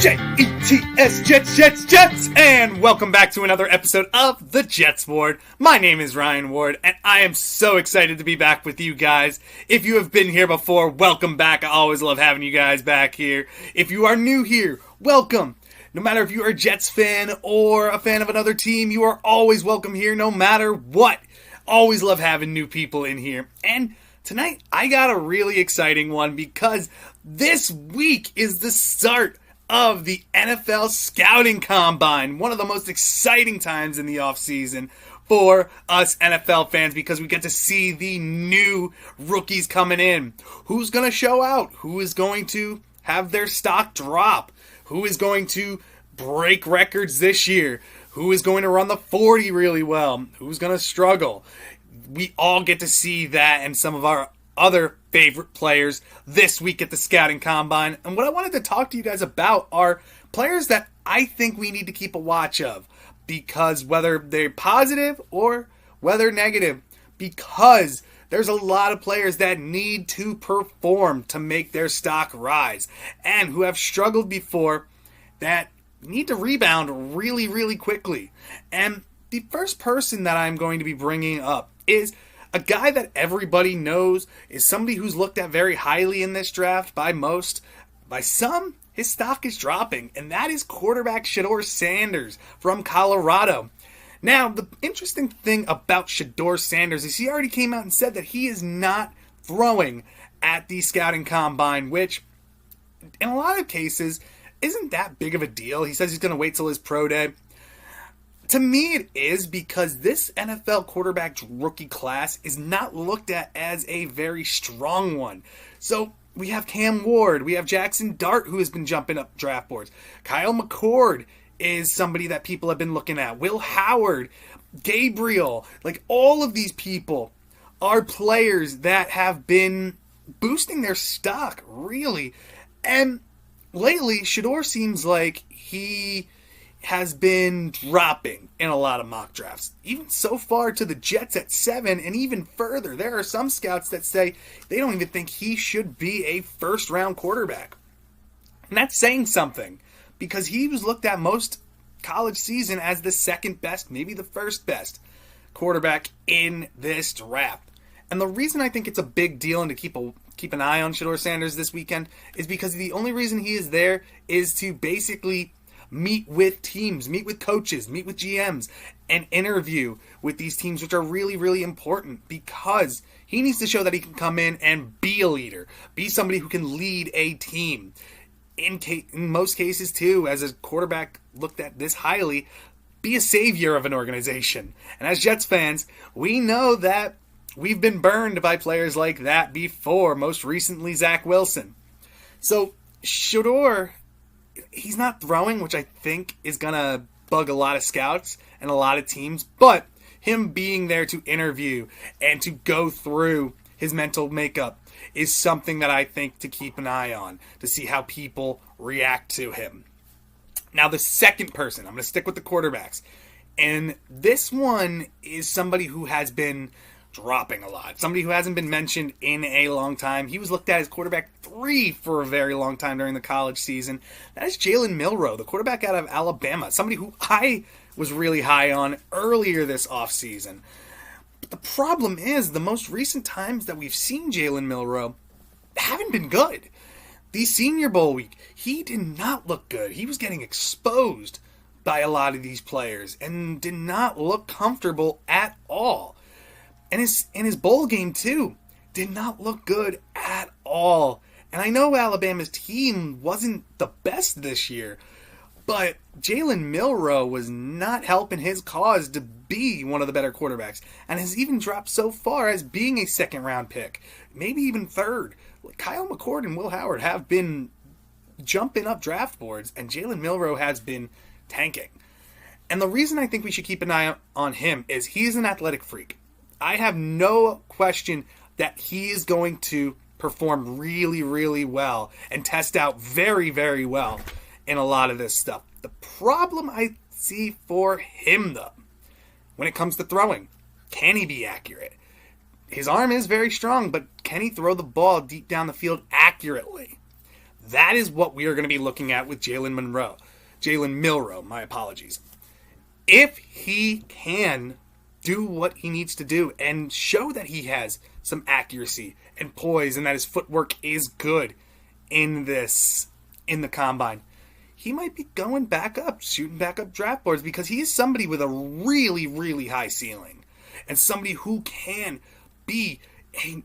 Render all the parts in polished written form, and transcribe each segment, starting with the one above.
Jets, Jets, and welcome back to another episode of the Jets Ward. My name is Ryan Ward, and I am so excited to be back with you guys. If you have been here before, welcome back. I always love having you guys back here. If you are new here, welcome. No matter if you are a Jets fan or a fan of another team, you are always welcome here no matter what. Always love having new people in here. And tonight, I got a really exciting one because this week is the start of the NFL Scouting Combine, one of the most exciting times in the offseason for us NFL fans because we get to see the new rookies coming in. Who's going to show out? Who is going to have their stock drop? Who is going to break records this year? Who is going to run the 40 really well? Who's going to struggle? We all get to see that and some of our other favorite players this week at the Scouting Combine. And what I wanted to talk to you guys about are players that I think we need to keep a watch of, because whether they're positive or whether negative, because there's a lot of players that need to perform to make their stock rise and who have struggled before that need to rebound really, really quickly. And the first person that I'm going to be bringing up is a guy that everybody knows, is somebody who's looked at very highly in this draft by most. By some, his stock is dropping, and that is quarterback Shedeur Sanders from Colorado. Now, the interesting thing about Shedeur Sanders is he already came out and said that he is not throwing at the Scouting Combine, which in a lot of cases isn't that big of a deal. He says he's going to wait till his pro day. To me, it is, because this NFL quarterback rookie class is not looked at as a very strong one. So we have Cam Ward, we have Jackson Dart, who has been jumping up draft boards. Kyle McCord is somebody that people have been looking at. Will Howard, Gabriel, like all of these people are players that have been boosting their stock, really. And lately, Shedeur seems like he has been dropping in a lot of mock drafts, even so far to the Jets at 7, and even further. There are some scouts that say they don't even think he should be a first-round quarterback. And that's saying something, because he was looked at most college season as the second best, maybe the first best quarterback in this draft. And the reason I think it's a big deal and to keep an eye on Shedeur Sanders this weekend is because the only reason he is there is to basically meet with teams, meet with coaches, meet with GMs, and interview with these teams, which are really, really important, because he needs to show that he can come in and be a leader, be somebody who can lead a team. In most cases, too, as a quarterback looked at this highly, be a savior of an organization. And as Jets fans, we know that we've been burned by players like that before, most recently Zach Wilson. So Shedeur, he's not throwing, which I think is going to bug a lot of scouts and a lot of teams, but him being there to interview and to go through his mental makeup is something that I think to keep an eye on, to see how people react to him. Now, the second person, I'm going to stick with the quarterbacks, and this one is somebody who has been dropping a lot. Somebody who hasn't been mentioned in a long time. He was looked at as quarterback 3 for a very long time during the college season. That is Jalen Milroe, the quarterback out of Alabama. Somebody who I was really high on earlier this offseason. But the problem is, the most recent times that we've seen Jalen Milroe haven't been good. The Senior Bowl week, he did not look good. He was getting exposed by a lot of these players and did not look comfortable at all. And his bowl game, too, did not look good at all. And I know Alabama's team wasn't the best this year, but Jalen Milroe was not helping his cause to be one of the better quarterbacks, and has even dropped so far as being a second-round pick, maybe even third. Kyle McCord and Will Howard have been jumping up draft boards, and Jalen Milroe has been tanking. And the reason I think we should keep an eye on him is he's an athletic freak. I have no question that he is going to perform really, really well and test out very, very well in a lot of this stuff. The problem I see for him, though, when it comes to throwing, can he be accurate? His arm is very strong, but can he throw the ball deep down the field accurately? That is what we are going to be looking at with Jalen Milroe, my apologies. If he can do what he needs to do and show that he has some accuracy and poise and that his footwork is good in the combine, he might be going back up, shooting back up draft boards, because he is somebody with a really, really high ceiling and somebody who can be a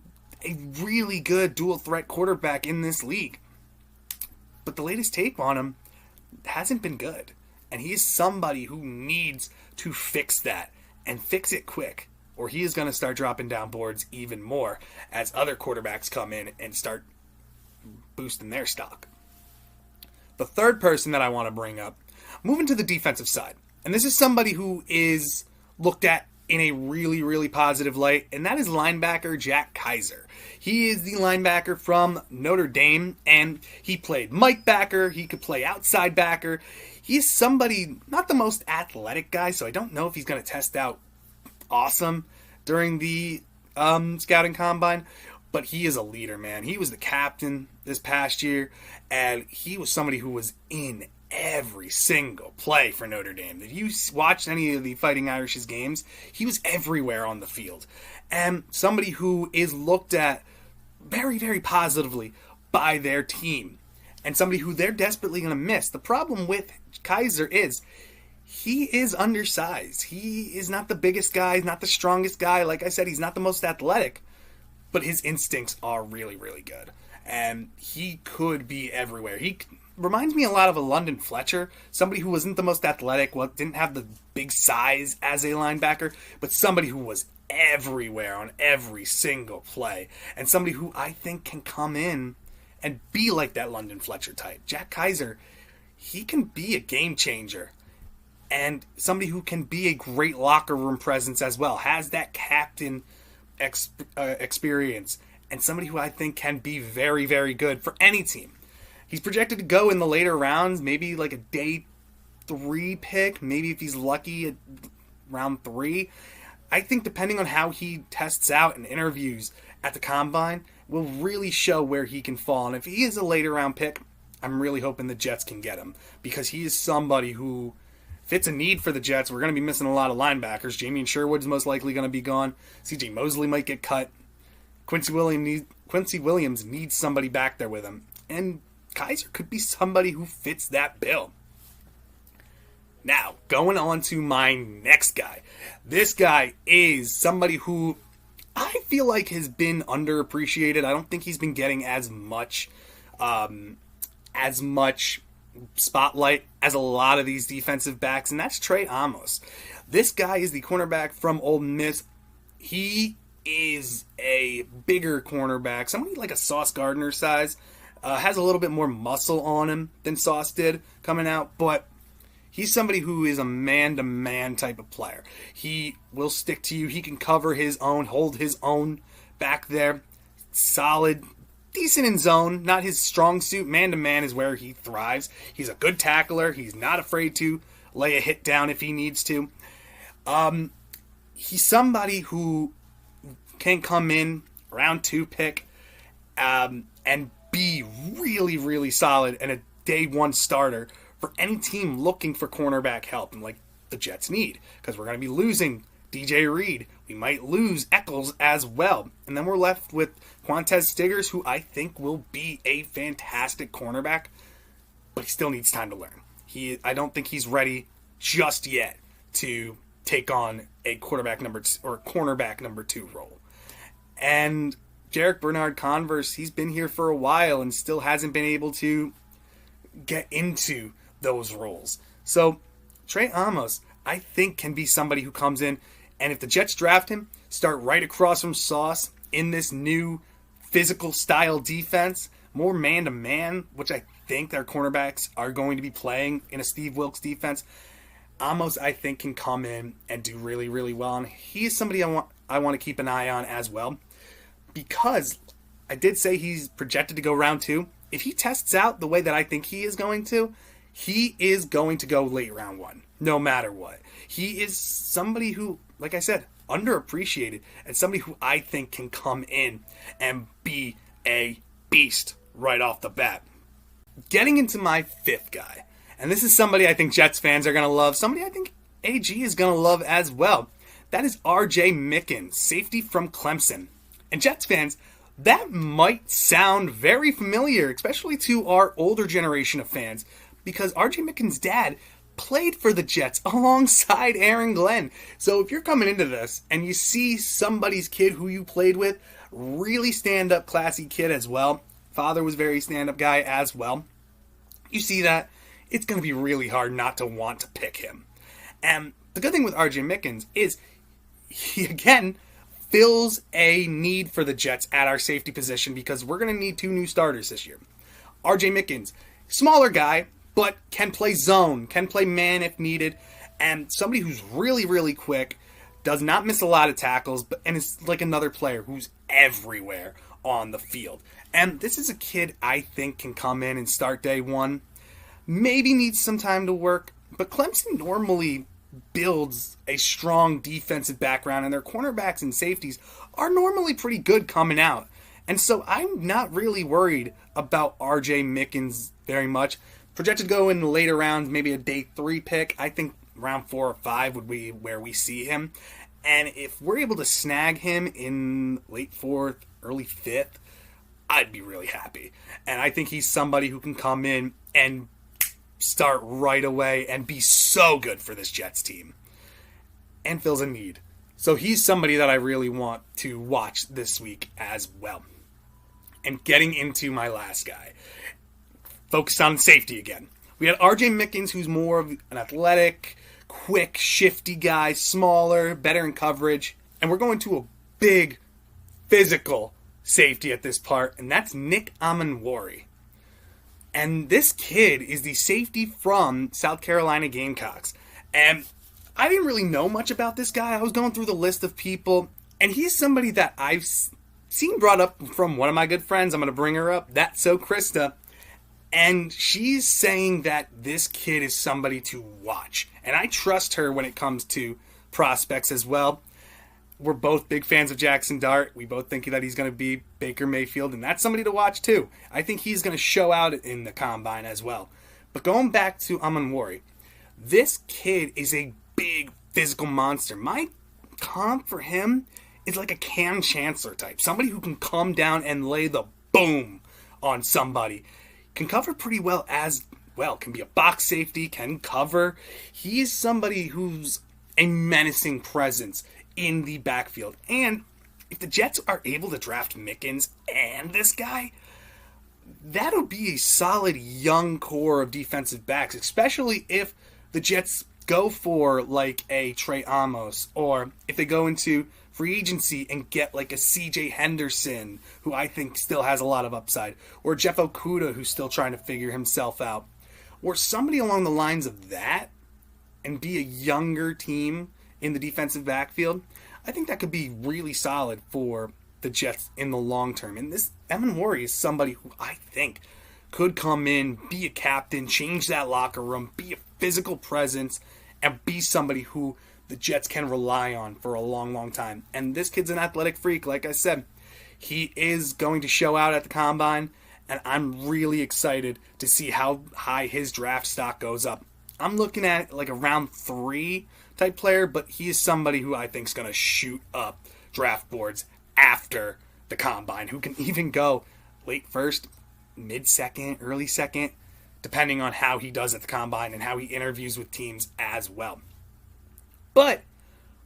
really good dual threat quarterback in this league. But the latest tape on him hasn't been good. And he is somebody who needs to fix that and fix it quick, or he is going to start dropping down boards even more as other quarterbacks come in and start boosting their stock. The third person that I want to bring up, moving to the defensive side, and this is somebody who is looked at in a really, really positive light, and that is linebacker Jack Kiser. He is the linebacker from Notre Dame, and he played Mike backer, he could play outside backer. He's somebody, not the most athletic guy, so I don't know if he's going to test out awesome during the scouting combine, but he is a leader, man. He was the captain this past year, and he was somebody who was in every single play for Notre Dame. If you watched any of the Fighting Irish's games, he was everywhere on the field. And somebody who is looked at very, very positively by their team. And somebody who they're desperately going to miss. The problem with Kiser is he is undersized. He is not the biggest guy, he's not the strongest guy. Like I said, he's not the most athletic. But his instincts are really, really good. And he could be everywhere. He reminds me a lot of a London Fletcher, somebody who wasn't the most athletic, didn't have the big size as a linebacker, but somebody who was everywhere on every single play, and somebody who I think can come in and be like that London Fletcher type. Jack Kiser, he can be a game changer, and somebody who can be a great locker room presence as well, has that captain experience, and somebody who I think can be very, very good for any team. He's projected to go in the later rounds, maybe like a day 3 pick, maybe if he's lucky at round 3. I think depending on how he tests out in interviews at the combine will really show where he can fall. And if he is a later round pick, I'm really hoping the Jets can get him, because he is somebody who fits a need for the Jets. We're going to be missing a lot of linebackers. Jamien Sherwood's most likely going to be gone. CJ Mosley might get cut. Quincy Williams needs somebody back there with him. And Kiser could be somebody who fits that bill. Now, going on to my next guy. This guy is somebody who I feel like has been underappreciated. I don't think he's been getting as much spotlight as a lot of these defensive backs, and that's Trey Amos. This guy is the cornerback from Ole Miss. He is a bigger cornerback, somebody like a Sauce Gardner size. Has a little bit more muscle on him than Sauce did coming out, but he's somebody who is a man-to-man type of player. He will stick to you. He can cover his own, hold his own back there. Solid, decent in zone, not his strong suit. Man-to-man is where he thrives. He's a good tackler. He's not afraid to lay a hit down if he needs to. He's somebody who can come in, round 2 pick, and be really, really solid and a day 1 starter for any team looking for cornerback help, and like the Jets need, because we're going to be losing DJ Reed. We might lose Eccles as well. And then we're left with Quantez Stiggers, who I think will be a fantastic cornerback, but he still needs time to learn. I don't think he's ready just yet to take on a cornerback number 2 role. And Jarek Bernard-Converse, he's been here for a while and still hasn't been able to get into those roles. So Trey Amos, I think, can be somebody who comes in, and if the Jets draft him, start right across from Sauce in this new physical style defense, more man-to-man, which I think their cornerbacks are going to be playing in a Steve Wilks defense. Amos, I think, can come in and do really, really well, and he is somebody I want to keep an eye on as well, because I did say he's projected to go round 2. If he tests out the way that I think he is going to go late round 1, no matter what. He is somebody who, like I said, underappreciated, and somebody who I think can come in and be a beast right off the bat. getting into my fifth guy. And this is somebody I think Jets fans are going to love. Somebody I think AG is going to love as well. That is R.J. Mickens, safety from Clemson. And Jets fans, that might sound very familiar, especially to our older generation of fans, because R.J. Mickens' dad played for the Jets alongside Aaron Glenn. So if you're coming into this and you see somebody's kid who you played with, really stand-up, classy kid as well, father was very stand-up guy as well, you see that, it's going to be really hard not to want to pick him. And the good thing with R.J. Mickens is he, again, fills a need for the Jets at our safety position because we're going to need 2 new starters this year. R.J. Mickens, smaller guy, but can play zone, can play man if needed, and somebody who's really, really quick, does not miss a lot of tackles, and is like another player who's everywhere on the field. And this is a kid I think can come in and start day one. Maybe needs some time to work, but Clemson normally builds a strong defensive background, and their cornerbacks and safeties are normally pretty good coming out. And so I'm not really worried about R.J. Mickens very much. Projected to go in the later rounds, maybe a day 3 pick. I think round 4 or 5 would be where we see him. And if we're able to snag him in late 4th, early 5th, I'd be really happy. And I think he's somebody who can come in and start right away and be so good for this Jets team. And fills a need. So he's somebody that I really want to watch this week as well. And getting into my last guy. Focused on safety again. We had R.J. Mickens, who's more of an athletic, quick, shifty guy, smaller, better in coverage. And we're going to a big, physical safety at this part, and that's Nick Amanwari. And this kid is the safety from South Carolina Gamecocks. And I didn't really know much about this guy. I was going through the list of people, and he's somebody that I've seen brought up from one of my good friends. I'm going to bring her up. That's So Krista. And she's saying that this kid is somebody to watch. And I trust her when it comes to prospects as well. We're both big fans of Jackson Dart. We both think that he's going to be Baker Mayfield, and that's somebody to watch too. I think he's going to show out in the combine as well. But going back to Amanwari, this kid is a big physical monster. My comp for him is like a Cam Chancellor type. Somebody who can come down and lay the boom on somebody. Can cover pretty well as well. Can be a box safety, can cover. He's somebody who's a menacing presence in the backfield. And if the Jets are able to draft Mickens and this guy, that'll be a solid young core of defensive backs, especially if the Jets go for like a Trey Amos, or if they go into free agency and get like a CJ Henderson, who I think still has a lot of upside, or Jeff Okudah, who's still trying to figure himself out, or somebody along the lines of that, and be a younger team in the defensive backfield. I think that could be really solid for the Jets in the long term. And this Amanwari is somebody who I think could come in, be a captain, change that locker room, be a physical presence, and be somebody who the Jets can rely on for a long, long time. And this kid's an athletic freak, like I said. He is going to show out at the combine, and I'm really excited to see how high his draft stock goes up. I'm looking at like a round 3 type player, but he is somebody who I think is going to shoot up draft boards after the combine, who can even go late first, mid second, early second, depending on how he does at the combine and how he interviews with teams as well. But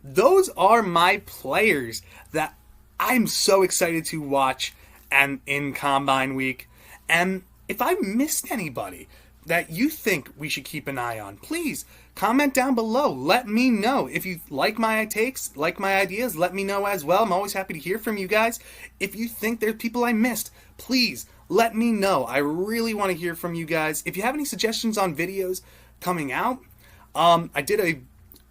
those are my players that I'm so excited to watch and in Combine Week. And if I missed anybody that you think we should keep an eye on, please comment down below. Let me know. If you like my takes, like my ideas, let me know as well. I'm always happy to hear from you guys. If you think there's people I missed, please let me know. I really want to hear from you guys. If you have any suggestions on videos coming out, I did a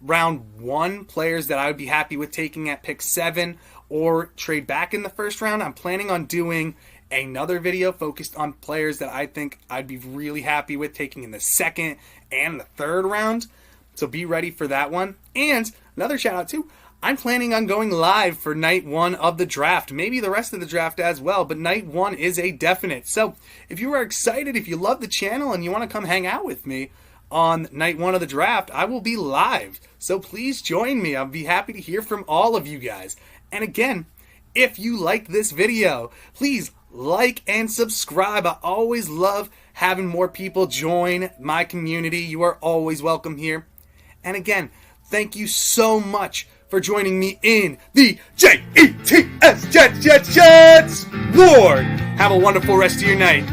round 1 players that I would be happy with taking at pick 7 or trade back in the first round. I'm planning on doing another video focused on players that I think I'd be really happy with taking in the 2nd and the 3rd round. So be ready for that one. And another shout out too, I'm planning on going live for night 1 of the draft, maybe the rest of the draft as well, but night 1 is a definite. So if you are excited, if you love the channel and you want to come hang out with me on night 1 of the draft, I will be live. So please join me. I'll be happy to hear from all of you guys. And again, if you liked this video, please like and subscribe. I always love having more people join my community. You are always welcome here. And again, thank you so much for joining me in the Jets Ward. Have a wonderful rest of your night.